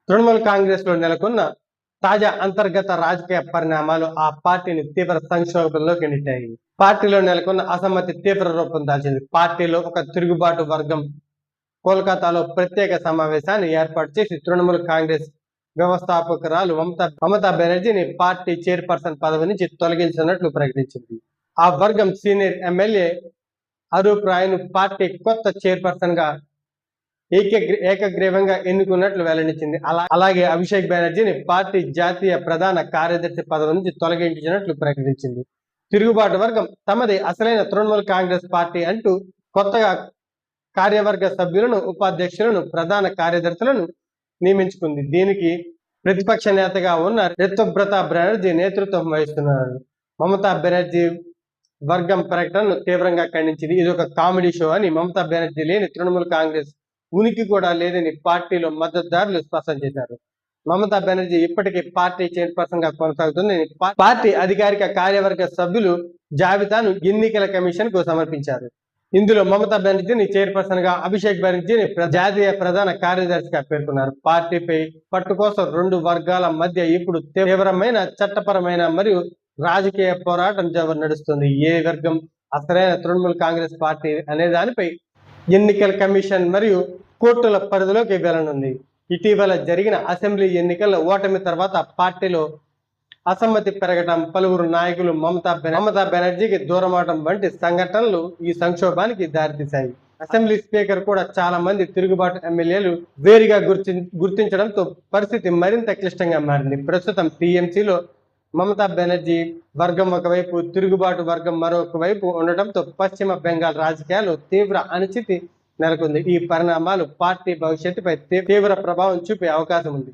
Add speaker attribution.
Speaker 1: తృణమూల్ కాంగ్రెస్ లో నెలకొన్న తాజా అంతర్గత రాజకీయ పరిణామాలు ఆ పార్టీని తీవ్ర సంక్షోభంలోకి నెట్టాయి. పార్టీలో నెలకొన్న అసమ్మతి తీవ్ర రూపం దాల్చింది. పార్టీలో ఒక తిరుగుబాటు వర్గం కోల్కతాలో ప్రత్యేక సమావేశాన్ని ఏర్పాటు చేసి తృణమూల్ కాంగ్రెస్ వ్యవస్థాపకురాలు మమతా బెనర్జీని పార్టీ చైర్పర్సన్ పదవి నుంచి తొలగించినట్లు ప్రకటించింది. ఆ వర్గం సీనియర్ ఎమ్మెల్యే అరూప్ రాయ్ను పార్టీ కొత్త చైర్పర్సన్ గా ఏకగ్రీవంగా ఎన్నుకున్నట్లు వెల్లడించింది. అలాగే అభిషేక్ బెనర్జీని పార్టీ జాతీయ ప్రధాన కార్యదర్శి పదవి నుంచి తొలగించినట్లు ప్రకటించింది. తిరుగుబాటు వర్గం తమది అసలైన తృణమూల్ కాంగ్రెస్ పార్టీ అంటూ కొత్తగా కార్యవర్గ సభ్యులను, ఉపాధ్యక్షులను, ప్రధాన కార్యదర్శులను నియమించుకుంది. దీనికి ప్రతిపక్ష నేతగా ఉన్న రితు ప్రతాప్ బెనర్జీ నేతృత్వం వహిస్తున్నారు. మమతా బెనర్జీ వర్గం ప్రకటనను తీవ్రంగా ఖండించింది. ఇది ఒక కామెడీ షో అని, మమతా బెనర్జీ లేని తృణమూల్ కాంగ్రెస్ ఉనికి కూడా లేదని పార్టీలో మద్దతుదారులు స్పష్టం చేశారు. మమతా బెనర్జీ ఇప్పటికీ పార్టీ చైర్పర్సన్ గా కొనసాగుతుందని పార్టీ అధికారిక కార్యవర్గ సభ్యులు జాబితాను ఎన్నికల కమిషన్ కు సమర్పించారు. ఇందులో మమతా బెనర్జీని చైర్పర్సన్ గా, అభిషేక్ బెనర్జీని జాతీయ ప్రధాన కార్యదర్శిగా పేర్కొన్నారు. పార్టీపై పట్టు కోసం రెండు వర్గాల మధ్య ఇప్పుడు తీవ్రమైన చట్టపరమైన మరియు రాజకీయ పోరాటం నడుస్తుంది. ఏ వర్గం అసలైన తృణమూల్ కాంగ్రెస్ పార్టీ అనే దానిపై ఎన్నికల కమిషన్ మరియు కోర్టుల పరిధిలోకి వెళ్లనుంది. ఇటీవల జరిగిన అసెంబ్లీ ఎన్నికల్లో ఓటమి తర్వాత పార్టీలో అసమ్మతి పెరగడం, పలువురు నాయకులు మమతా బెనర్జీకి దూరమవడం వంటి సంఘటనలు ఈ సంక్షోభానికి దారితీశాయి. అసెంబ్లీ స్పీకర్ కూడా చాలా మంది తిరుగుబాటు ఎమ్మెల్యేలు వేరుగా గుర్తించడంతో పరిస్థితి మరింత క్లిష్టంగా మారింది. ప్రస్తుతం టీఎంసీలో మమతా బెనర్జీ వర్గం ఒకవైపు, తిరుగుబాటు వర్గం మరొక వైపు ఉండటంతో పశ్చిమ బెంగాల్ రాజకీయాల్లో తీవ్ర అనిశ్చితి నెలకొంది. ఈ పరిణామాలు పార్టీ భవిష్యత్తుపై తీవ్ర ప్రభావం చూపే అవకాశం ఉంది.